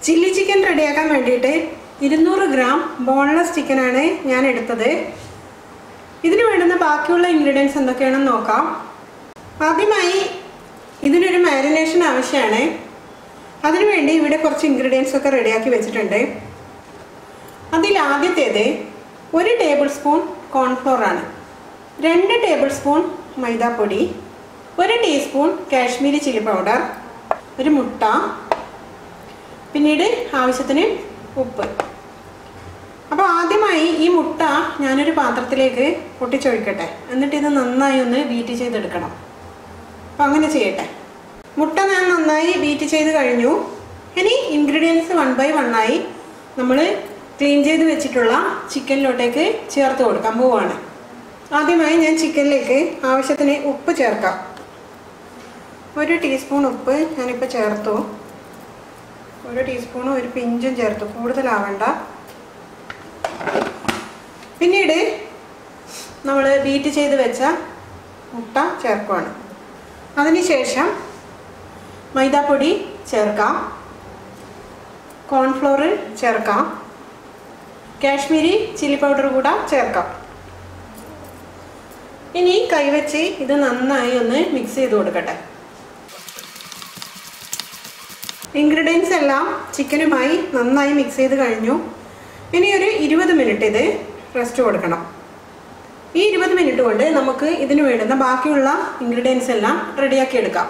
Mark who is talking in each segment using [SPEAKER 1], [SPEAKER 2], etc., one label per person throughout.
[SPEAKER 1] Chilli chicken റെഡിയാക്കാൻ വേണ്ടിയിട്ട് 200 gram boneless ചിക്കനാണ് ഞാൻ എടുത്തത്. ഇതിന് വേണ്ടുന്ന ബാക്കിയുള്ള ഇൻഗ്രീഡിയൻസ് എന്തൊക്കെയാണെന്ന് നോക്കാം. ആദ്യമായി ഇതിനൊരു മാരിനേഷൻ ആവശ്യമാണ്. അതിനുവേണ്ടി ഇവിടെ കുറച്ച് ഇൻഗ്രീഡിയൻസ് ഒക്കെ റെഡിയാക്കി വെച്ചിട്ടുണ്ട്. അതിൽ ആദ്യത്തേത് 1 ടേബിൾ സ്പൂൺ കോൺഫ്ലോർ ആണ്, 2 ടേബിൾ സ്പൂൺ മൈദാപ്പൊടി, 1 ടീസ്പൂൺ കാശ്മീരി ചില്ലി പൗഡർ, ഒരു മുട്ട, പിന്നീട് ആവശ്യത്തിന് ഉപ്പ്. അപ്പോൾ ആദ്യമായി ഈ മുട്ട ഞാനൊരു പാത്രത്തിലേക്ക് പൊട്ടിച്ചൊഴിക്കട്ടെ, എന്നിട്ട് ഇത് നന്നായി ഒന്ന് ബീറ്റ് ചെയ്തെടുക്കണം. അപ്പോൾ അങ്ങനെ ചെയ്യട്ടെ. മുട്ട ഞാൻ നന്നായി ബീറ്റ് ചെയ്ത് കഴിഞ്ഞു. ഇനി ഇൻഗ്രീഡിയൻസ് 1 by 1 ആയി നമ്മൾ ക്ലീൻ ചെയ്ത് വെച്ചിട്ടുള്ള ചിക്കനിലോട്ടേക്ക് ചേർത്ത് കൊടുക്കാൻ പോവുകയാണ്. ആദ്യമായി ഞാൻ ചിക്കനിലേക്ക് ആവശ്യത്തിന് ഉപ്പ് ചേർക്കാം. 1 ടീസ്പൂൺ ഉപ്പ് ഞാനിപ്പോൾ ചേർത്തു. 1 ടീസ്പൂണും ഒരു പിഞ്ചും ചേർത്തു, കൂടുതലാവണ്ട. പിന്നീട് നമ്മൾ ബീറ്റ് ചെയ്ത് വെച്ച മുട്ട ചേർക്കുകയാണ്. അതിനുശേഷം മൈദാപ്പൊടി ചേർക്കാം, കോൺഫ്ലോർ ചേർക്കാം, കാശ്മീരി ചില്ലി പൗഡർ കൂടെ ചേർക്കാം. ഇനി കൈവച്ച് ഇത് നന്നായി ഒന്ന് മിക്സ് ചെയ്ത് കൊടുക്കട്ടെ. ഇൻഗ്രീഡിയൻസ് എല്ലാം ചിക്കനുമായി നന്നായി മിക്സ് ചെയ്ത് കഴിഞ്ഞു. ഇനി ഒരു 20 മിനിറ്റ് ഇത് റെസ്റ്റ് കൊടുക്കണം. ഈ 20 മിനിറ്റ് കൊണ്ട് നമുക്ക് ഇതിന് വേണ്ടുന്ന ബാക്കിയുള്ള ഇൻഗ്രീഡിയൻസ് എല്ലാം റെഡിയാക്കി എടുക്കാം.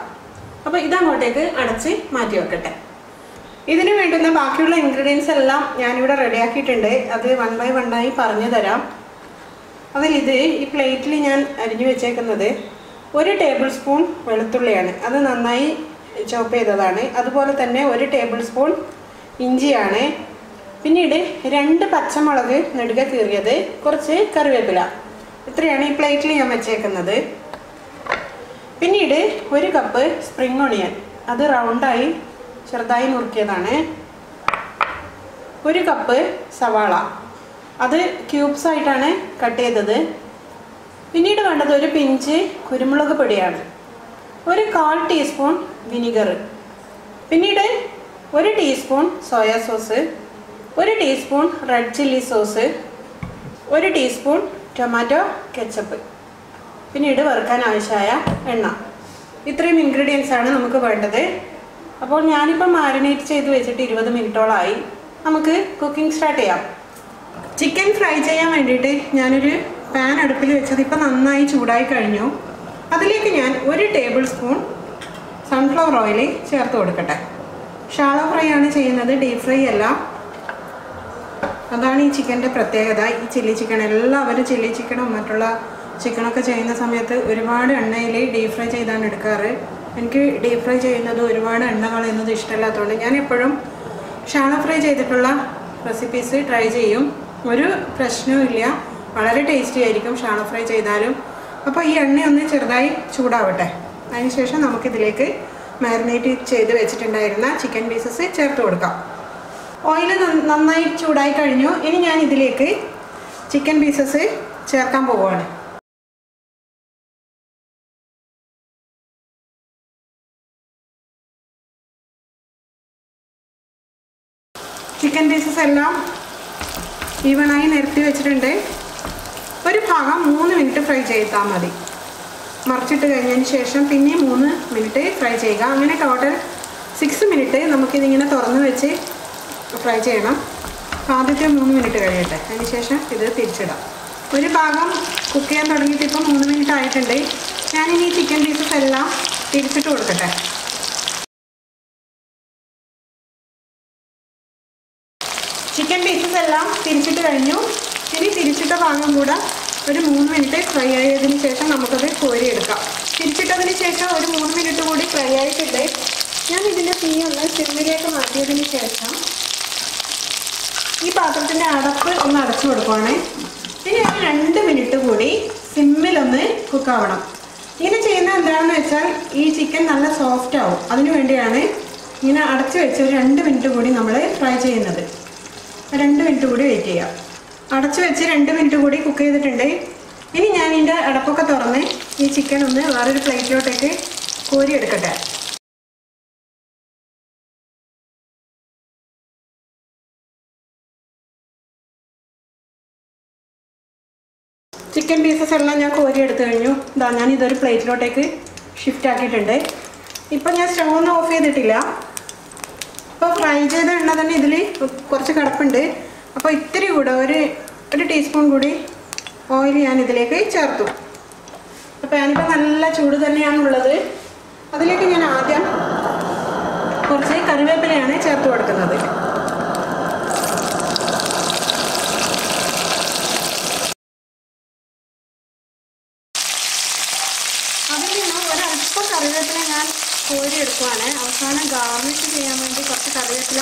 [SPEAKER 1] അപ്പോൾ ഇതങ്ങോട്ടേക്ക് അടച്ച് മാറ്റി വെക്കട്ടെ. ഇതിന് വേണ്ടുന്ന ബാക്കിയുള്ള ഇൻഗ്രീഡിയൻസ് എല്ലാം ഞാനിവിടെ റെഡിയാക്കിയിട്ടുണ്ട്. അത് 1 by 1 ആയി പറഞ്ഞു തരാം. അതിലിത് ഈ പ്ലേറ്റിൽ ഞാൻ അരിഞ്ഞു വെച്ചേക്കുന്നത് 1 ടേബിൾ സ്പൂൺ വെളുത്തുള്ളിയാണ്, അത് നന്നായി ചോപ്പ് ചെയ്തതാണ്. അതുപോലെ തന്നെ 1 ടേബിൾ സ്പൂൺ ഇഞ്ചിയാണ്. പിന്നീട് 2 പച്ചമുളക് നെടുക കീറിയത്, കുറച്ച് കറിവേപ്പില. ഇത്രയാണ് ഈ പ്ലേറ്റിൽ ഞാൻ വെച്ചേക്കുന്നത്. പിന്നീട് 1 കപ്പ് സ്പ്രിംഗ് ഓണിയൻ, അത് റൗണ്ടായി ചെറുതായി നുറുക്കിയതാണ്. 1 കപ്പ് സവാള, അത് ക്യൂബ്സ് ആയിട്ടാണ് കട്ട് ചെയ്തത്. പിന്നീട് വേണ്ടത് ഒരു പിഞ്ച് കുരുമുളക് പൊടിയാണ്, 1/4 ടീസ്പൂൺ വിനിഗർ, പിന്നീട് 1 teaspoon soya sauce, 1 teaspoon red chilli sauce, 1 teaspoon tomato ketchup, പിന്നീട് വറുക്കാൻ ആവശ്യമായ എണ്ണ. ഇത്രയും ഇൻഗ്രീഡിയൻസ് ആണ് നമുക്ക് വേണ്ടത്. അപ്പോൾ ഞാനിപ്പോൾ മാരിനേറ്റ് ചെയ്ത് വെച്ചിട്ട് 20 മിനിറ്റോളമായി. നമുക്ക് കുക്കിംഗ് സ്റ്റാർട്ട് ചെയ്യാം. ചിക്കൻ ഫ്രൈ ചെയ്യാൻ വേണ്ടിയിട്ട് ഞാനൊരു പാൻ അടുപ്പിൽ വെച്ചത് ഇപ്പം നന്നായി ചൂടായി കഴിഞ്ഞു. അതിലേക്ക് ഞാൻ 1 ടേബിൾ സ്പൂൺ സൺഫ്ലവർ ഓയിൽ ചേർത്ത് കൊടുക്കട്ടെ. ഷാലോ ഫ്രൈ ആണ് ചെയ്യുന്നത്, ഡീപ് ഫ്രൈ അല്ല. അതാണ് ഈ ചിക്കൻ്റെ പ്രത്യേകത. ഈ ചില്ലി ചിക്കൻ, എല്ലാവരും ചില്ലി ചിക്കനും മറ്റുള്ള ചിക്കനൊക്കെ ചെയ്യുന്ന സമയത്ത് ഒരുപാട് എണ്ണയിൽ ഡീപ് ഫ്രൈ ചെയ്താണ് എടുക്കാറ്. എനിക്ക് ഡീപ് ഫ്രൈ ചെയ്യുന്നത് ഒരുപാട് എണ്ണ കളയുന്നത് ഇഷ്ടമല്ലാത്തതുകൊണ്ട് ഞാൻ എപ്പോഴും ഷാലോ ഫ്രൈ ചെയ്തിട്ടുള്ള റെസിപ്പീസ് ട്രൈ ചെയ്യും. ഒരു പ്രശ്നവും ഇല്ല, വളരെ ടേസ്റ്റി ആയിരിക്കും ഷാലോ ഫ്രൈ ചെയ്താലും. അപ്പോൾ ഈ എണ്ണ ഒന്ന് ചെറുതായി ചൂടാവട്ടെ. അതിനുശേഷം നമുക്കിതിലേക്ക് മാരിനേറ്റ് ചെയ്ത് വെച്ചിട്ടുണ്ടായിരുന്ന ചിക്കൻ പീസസ് ചേർത്ത് കൊടുക്കാം. ഓയിൽ നന്നായി ചൂടായി കഴിഞ്ഞു. ഇനി ഞാൻ ഇതിലേക്ക് ചിക്കൻ പീസസ് ചേർക്കാൻ പോവുകയാണ്. ചിക്കൻ പീസസ് എല്ലാം ഈവണായി നിരത്തി വെച്ചിട്ടുണ്ട്. ഒരു ഭാഗം 3 മിനിറ്റ് ഫ്രൈ ചെയ്താൽ മതി. മറിച്ചിട്ട് കഴിഞ്ഞതിന് ശേഷം പിന്നെ 3 മിനിറ്റ് ഫ്രൈ ചെയ്യുക. അങ്ങനെ ടോട്ടൽ 6 മിനിറ്റ് നമുക്കിതിങ്ങനെ തുറന്ന് വെച്ച് ഫ്രൈ ചെയ്യണം. ആദ്യത്തെ 3 മിനിറ്റ് കഴിയട്ടെ, അതിന് ശേഷം ഇത് തിരിച്ചിടാം. ഒരു ഭാഗം കുക്ക് ചെയ്യാൻ തുടങ്ങിയിട്ട് ഇപ്പോൾ 3 മിനിറ്റ് ആയിട്ടുണ്ട്. ഞാനിനി ചിക്കൻ പീസസ് എല്ലാം തിരിച്ചിട്ട് കൊടുക്കട്ടെ. ചിക്കൻ പീസസ് എല്ലാം തിരിച്ചിട്ട് കഴിഞ്ഞു. ഇനി തിരിച്ചിട്ട ഭാഗം കൂടെ ഒരു 3 മിനിറ്റ് ഫ്രൈ ആയതിന് ശേഷം നമുക്കത് കോരിയെടുക്കാം. തിരിച്ചിട്ടതിന് ശേഷം ഒരു 3 മിനിറ്റ് കൂടി ഫ്രൈ ആയിട്ടുണ്ട്. ഞാൻ ഇതിൻ്റെ തീ ഒന്ന് സിമ്മിലേക്ക് മാറ്റിയതിന് ശേഷം ഈ പാത്രത്തിൻ്റെ അടപ്പ് ഒന്ന് അടച്ചു കൊടുക്കുവാണ്. ഇനി ഒരു 2 മിനിറ്റ് കൂടി സിമ്മിലൊന്ന് കുക്കാവണം. ഇങ്ങനെ ചെയ്യുന്നത് എന്താണെന്ന് വെച്ചാൽ ഈ ചിക്കൻ നല്ല സോഫ്റ്റ് ആവും. അതിനു വേണ്ടിയാണ് ഇങ്ങനെ അടച്ചു വെച്ച് ഒരു 2 മിനിറ്റ് കൂടി നമ്മൾ ഫ്രൈ ചെയ്യുന്നത്. 2 മിനിറ്റ് കൂടി വെയിറ്റ് ചെയ്യാം. അടച്ചു വെച്ച് 2 മിനിറ്റ് കൂടി കുക്ക് ചെയ്തിട്ടുണ്ട്. ഇനി ഞാൻ ഇതിൻ്റെ അടപ്പൊക്കെ തുറന്ന് ഈ ചിക്കൻ ഒന്ന് വേറൊരു പ്ലേറ്റിലോട്ടേക്ക് കോരി എടുക്കട്ടെ. ചിക്കൻ പീസസ് എല്ലാം ഞാൻ കോരി എടുത്തു കഴിഞ്ഞു. ഇതാ ഞാൻ ഇതൊരു പ്ലേറ്റിലോട്ടേക്ക് ഷിഫ്റ്റ് ആക്കിയിട്ടുണ്ട്. ഇപ്പം ഞാൻ സ്റ്റവ് ഒന്നും ഓഫ് ചെയ്തിട്ടില്ല. ഇപ്പോൾ ഫ്രൈ ചെയ്ത എണ്ണ തന്നെ ഇതിൽ കുറച്ച് കിടപ്പുണ്ട്. അപ്പോൾ ഇത്തിരി കൂടെ ഒരു ടീസ്പൂൺ കൂടി ഓയിൽ ഞാൻ ഇതിലേക്ക് ചേർത്തു. അപ്പോൾ ഞാനിപ്പോൾ നല്ല ചൂട് തന്നെയാണുള്ളത്. അതിലേക്ക് ഞാൻ ആദ്യം കുറച്ച് കറിവേപ്പിലയാണ് ചേർത്ത് കൊടുക്കുന്നത്. അതിൽ നിന്ന് ഒരല്പം കറിവേപ്പില ഞാൻ കോരി എടുക്കുവാണ്. അവസാനം ഗാർണിഷ് ചെയ്യാൻ വേണ്ടി കുറച്ച് കറിവേപ്പില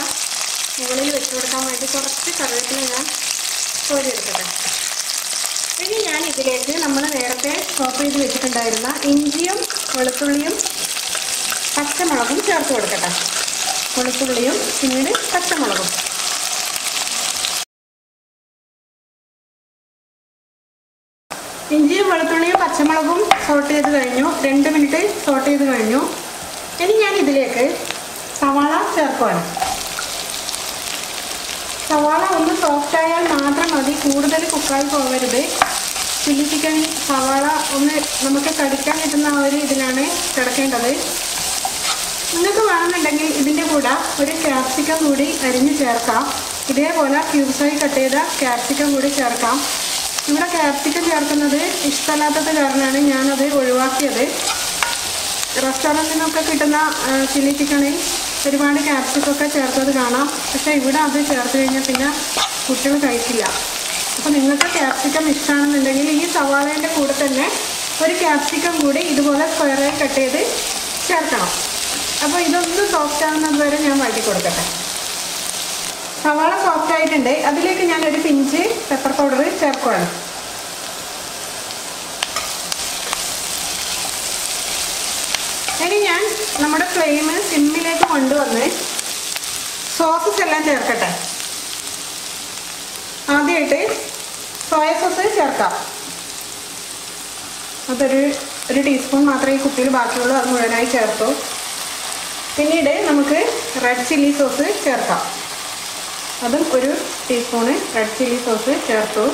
[SPEAKER 1] മുകളിൽ വെച്ച് കൊടുക്കാൻ വേണ്ടി കുറച്ച് കറിവേപ്പില ഞാൻ കോരി എടുക്കട്ടെ. ഇനി ഞാൻ ഇതിലേക്ക് നമ്മൾ നേരത്തെ ചോപ്പ് ചെയ്ത് വെച്ചിട്ടുണ്ടായിരുന്ന ഇഞ്ചിയും വെളുത്തുള്ളിയും പച്ചമുളകും ചേർത്ത് കൊടുക്കട്ടെ. വെളുത്തുള്ളിയും പിന്നീട് പച്ചമുളകും. ഇഞ്ചിയും വെളുത്തുള്ളിയും പച്ചമുളകും സോട്ട് ചെയ്ത് കഴിഞ്ഞു. 2 മിനിറ്റ് സോട്ട് ചെയ്ത് കഴിഞ്ഞു. ഇനി ഞാൻ ഇതിലേക്ക് സവാള ചേർക്കുവാണ്. സവാള ഒന്ന് സോഫ്റ്റ് ആയാൽ മാത്രം മതി, കൂടുതൽ കുക്കായി പോകരുത്. ചില്ലി ചിക്കൻ സവാള ഒന്ന് നമുക്ക് കടിക്കാൻ കിട്ടുന്ന ആ ഒരു ഇതിലാണ് കിടക്കേണ്ടത്. നിങ്ങൾക്ക് വേണമെന്നുണ്ടെങ്കിൽ ഇതിൻ്റെ കൂടെ ഒരു ക്യാപ്സിക്കം കൂടി അരിഞ്ഞ് ചേർക്കാം. ഇതേപോലെ ക്യൂബ്സായി കട്ട് ചെയ്ത ക്യാപ്സിക്കം കൂടി ചേർക്കാം. ഇവിടെ ക്യാപ്സിക്കം ചേർക്കുന്നത് ഇഷ്ടമല്ലാത്തത് കാരണമാണ് ഞാനത് ഒഴിവാക്കിയത്. റെസ്റ്റോറൻറ്റിൽ നിന്നൊക്കെ കിട്ടുന്ന ചില്ലി ചിക്കണിൽ ഒരുപാട് ക്യാപ്സിക്കൊക്കെ ചേർത്തത് കാണാം. പക്ഷേ ഇവിടെ അത് ചേർത്ത് കഴിഞ്ഞാൽ പിന്നെ കുട്ടികൾ കഴിക്കില്ല. അപ്പോൾ നിങ്ങൾക്ക് ക്യാപ്സിക്കം ഇഷ്ടമാണെന്നുണ്ടെങ്കിൽ ഈ സവാളേൻ്റെ കൂടെ തന്നെ ഒരു ക്യാപ്സിക്കം കൂടി ഇതുപോലെ സ്ക്വയറായി കട്ട് ചെയ്ത് ചേർക്കണം. അപ്പോൾ ഇതൊന്ന് സോഫ്റ്റ് ആകുന്നത് വരെ ഞാൻ വഴറ്റി കൊടുക്കട്ടെ. സവാള സോഫ്റ്റ് ആയിട്ടുണ്ട്. അതിലേക്ക് ഞാൻ ഒരു പിഞ്ച് പെപ്പർ പൗഡർ ചേർക്കുകയാണ്. ഇനി ഞാൻ നമ്മുടെ ഫ്ലെയിം സിമ്മിലേക്ക് കൊണ്ടുവന്ന് സോസസ് എല്ലാം ചേർക്കട്ടെ. ആദ്യമായിട്ട് സോയ സോസ് ചേർക്കാം. ഒരു ടീസ്പൂൺ മാത്രമേ ഈ കുപ്പിയിൽ ബാക്കിയുള്ളൂ, അത് മുഴുവനായി ചേർത്തു. പിന്നീട് നമുക്ക് റെഡ് ചില്ലി സോസ് ചേർക്കാം. അതും ഒരു ടീസ്പൂണ് റെഡ് ചില്ലി സോസ് ചേർത്തു.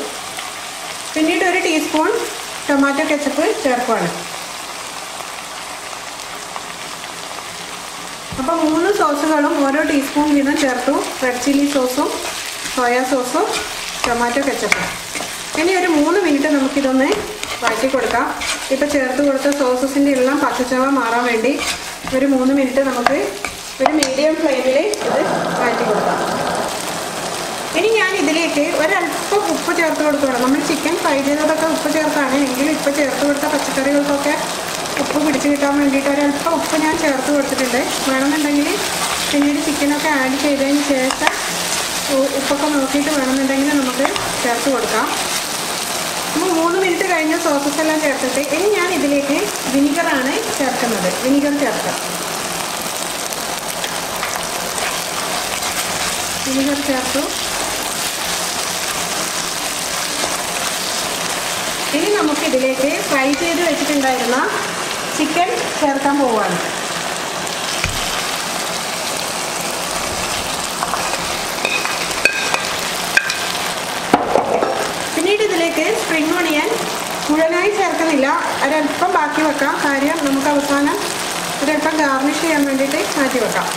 [SPEAKER 1] പിന്നീട് ഒരു ടീസ്പൂൺ ടൊമാറ്റോ കെച്ചപ്പ് ചേർക്കുവാണ്. അപ്പോൾ 3 സോസുകളും ഓരോ ടീസ്പൂൺ വീതം ചേർത്തു. റെഡ് ചില്ലി സോസും സോയാ സോസും ടൊമാറ്റോ കെച്ചപ്പും. ഇനി ഒരു 3 മിനിറ്റ് നമുക്കിതൊന്ന് വഴറ്റി കൊടുക്കാം. ഇപ്പോൾ ചേർത്ത് കൊടുത്ത സോസസിൻ്റെ എല്ലാം പച്ചച്ചവ മാറാൻ വേണ്ടി ഒരു 3 മിനിറ്റ് നമുക്ക് ഒരു മീഡിയം ഫ്ലെയിമിൽ ഇത് വഴറ്റി കൊടുക്കാം. ഇനി ഞാൻ ഇതിലേക്ക് ഒരല്പം ഉപ്പ് ചേർത്ത് കൊടുത്തോളാം. നമ്മൾ ചിക്കൻ ഫ്രൈ ചെയ്തതൊക്കെ ഉപ്പ് ചേർത്താണ്, എങ്കിലും ഇപ്പോൾ ചേർത്ത് കൊടുത്ത പച്ചക്കറികൾക്കൊക്കെ ഉപ്പ് പിടിച്ച് കിട്ടാൻ വേണ്ടിയിട്ട് ഒരല്പം ഉപ്പ് ഞാൻ ചേർത്ത് കൊടുത്തിട്ടുണ്ട്. വേണമെന്നുണ്ടെങ്കിൽ പിന്നീട് ചിക്കനൊക്കെ ആഡ് ചെയ്തതിന് ശേഷം ഉപ്പൊക്കെ നോക്കിയിട്ട് വേണമെന്നുണ്ടെങ്കിൽ നമുക്ക് ചേർത്ത് കൊടുക്കാം. അപ്പോൾ 3 മിനിറ്റ് കഴിഞ്ഞ് സോസസ് എല്ലാം ചേർത്തിട്ട് ഇനി ഞാൻ ഇതിലേക്ക് വിനിഗറാണ് ചേർക്കുന്നത്. വിനിഗർ ചേർക്കാം. വിനിഗർ ചേർത്തു. ഇനി നമുക്കിതിലേക്ക് ഫ്രൈ ചെയ്ത് വെച്ചിട്ടുണ്ടായിരുന്ന ചിക്കൻ ചേർക്കാൻ പോവുകയാണ്. പിന്നീട് ഇതിലേക്ക് സ്പ്രിംഗ് ഓണിയൻ മുഴുവനായി ചേർക്കുന്നില്ല, ഒരല്പം ബാക്കി വെക്കാം. കാര്യം നമുക്ക് അവസാനം ഒരല്പം ഗാർണിഷ് ചെയ്യാൻ വേണ്ടിയിട്ട് മാറ്റി വെക്കാം.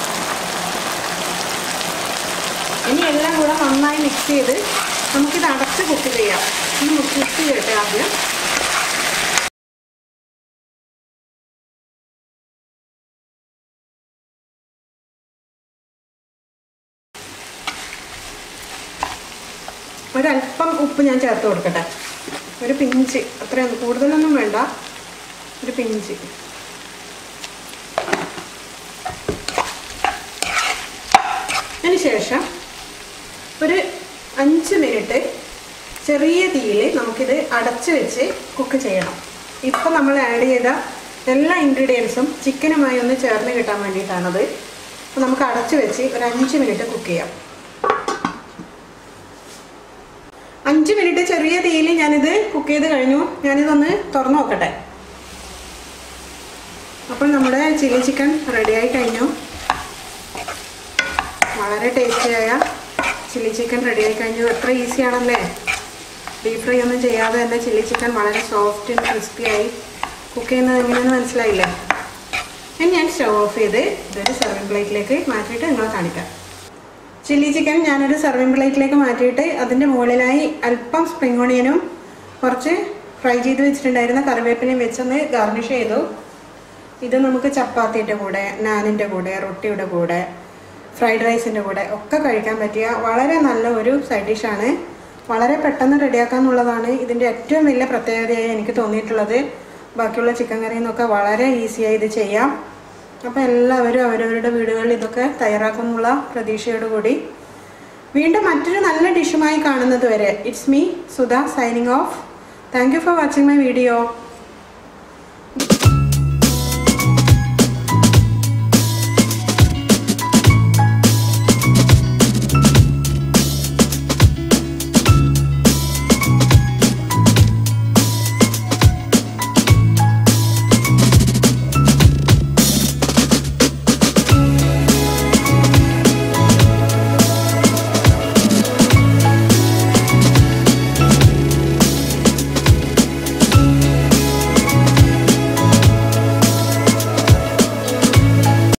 [SPEAKER 1] ഇനി എല്ലാം കൂടെ നന്നായി മിക്സ് ചെയ്ത് നമുക്കിത് അടച്ച് കുക്ക് ചെയ്യാം. ഒന്ന് മിക്സ് ചെയ്യട്ടെ ആദ്യം. ഒരല്പം ഉപ്പ് ഞാൻ ചേർത്ത് കൊടുക്കട്ടെ. ഒരു പിഞ്ച്, അത്രയൊന്നും കൂടുതലൊന്നും വേണ്ട, ഒരു പിഞ്ച്. അതിനുശേഷം ഒരു 5 മിനിറ്റ് ചെറിയ തീയിൽ നമുക്കിത് അടച്ച് വെച്ച് കുക്ക് ചെയ്യണം. ഇപ്പം നമ്മൾ ആഡ് ചെയ്ത എല്ലാ ഇൻഗ്രീഡിയൻസും ചിക്കനുമായി ഒന്ന് ചേർന്ന് കിട്ടാൻ വേണ്ടിയിട്ടാണത്. അപ്പോൾ നമുക്ക് അടച്ച് വെച്ച് ഒരു 5 മിനിറ്റ് കുക്ക് ചെയ്യാം. 5 മിനിറ്റ് ചെറിയ തീയിൽ ഞാനിത് കുക്ക് ചെയ്ത് കഴിഞ്ഞു. ഞാനിതൊന്ന് തുറന്നു നോക്കട്ടെ. അപ്പോൾ നമ്മുടെ ചില്ലി ചിക്കൻ റെഡിയായി കഴിഞ്ഞു. വളരെ ടേസ്റ്റിയായ ചില്ലി ചിക്കൻ റെഡിയായി കഴിഞ്ഞു. എത്ര ഈസിയാണല്ലേ. ഡീപ് ഫ്രൈ ഒന്നും ചെയ്യാതെ തന്നെ ചില്ലി ചിക്കൻ വളരെ സോഫ്റ്റ് ആൻഡ് ക്രിസ്പിയായി കുക്ക് ചെയ്യുന്നത് എങ്ങനെയാണെന്ന് മനസ്സിലായില്ലേ? ഇനി ഞാൻ സ്റ്റവ് ഓഫ് ചെയ്ത് ഇതൊരു സർവിംഗ് പ്ലേറ്റിലേക്ക് മാറ്റിയിട്ട് നിങ്ങളെ കാണിക്കാം. ചില്ലി ചിക്കൻ ഞാനൊരു സർവിംഗ് പ്ലേറ്റിലേക്ക് മാറ്റിയിട്ട് അതിൻ്റെ മുകളിലായി അല്പം സ്പ്രിംഗ് ഓണിയനും കുറച്ച് ഫ്രൈ ചെയ്ത് വെച്ചിട്ടുണ്ടായിരുന്ന കറിവേപ്പിലയും വെച്ചൊന്ന് ഗാർണിഷ് ചെയ്തു. ഇത് നമുക്ക് ചപ്പാത്തിയുടെ കൂടെ, നാനിൻ്റെ കൂടെ, റൊട്ടിയുടെ കൂടെ, ഫ്രൈഡ് റൈസിൻ്റെ കൂടെ ഒക്കെ കഴിക്കാൻ പറ്റിയ വളരെ നല്ല ഒരു സൈഡ് ഡിഷാണ്. വളരെ പെട്ടെന്ന് റെഡിയാക്കാന്നുള്ളതാണ് ഇതിൻ്റെ ഏറ്റവും വലിയ പ്രത്യേകതയായി എനിക്ക് തോന്നിയിട്ടുള്ളത്. ബാക്കിയുള്ള ചിക്കൻ കറിയിൽ നിന്നൊക്കെ വളരെ ഈസിയായി ഇത് ചെയ്യാം. അപ്പോൾ എല്ലാവരും അവരവരുടെ വീടുകളിൽ ഇതൊക്കെ തയ്യാറാക്കുന്നുള്ള പ്രതീക്ഷയോടുകൂടി വീണ്ടും മറ്റൊരു നല്ല ഡിഷുമായി കാണുന്നത് വരെ it's me Sudha signing off. Thank you for watching my video.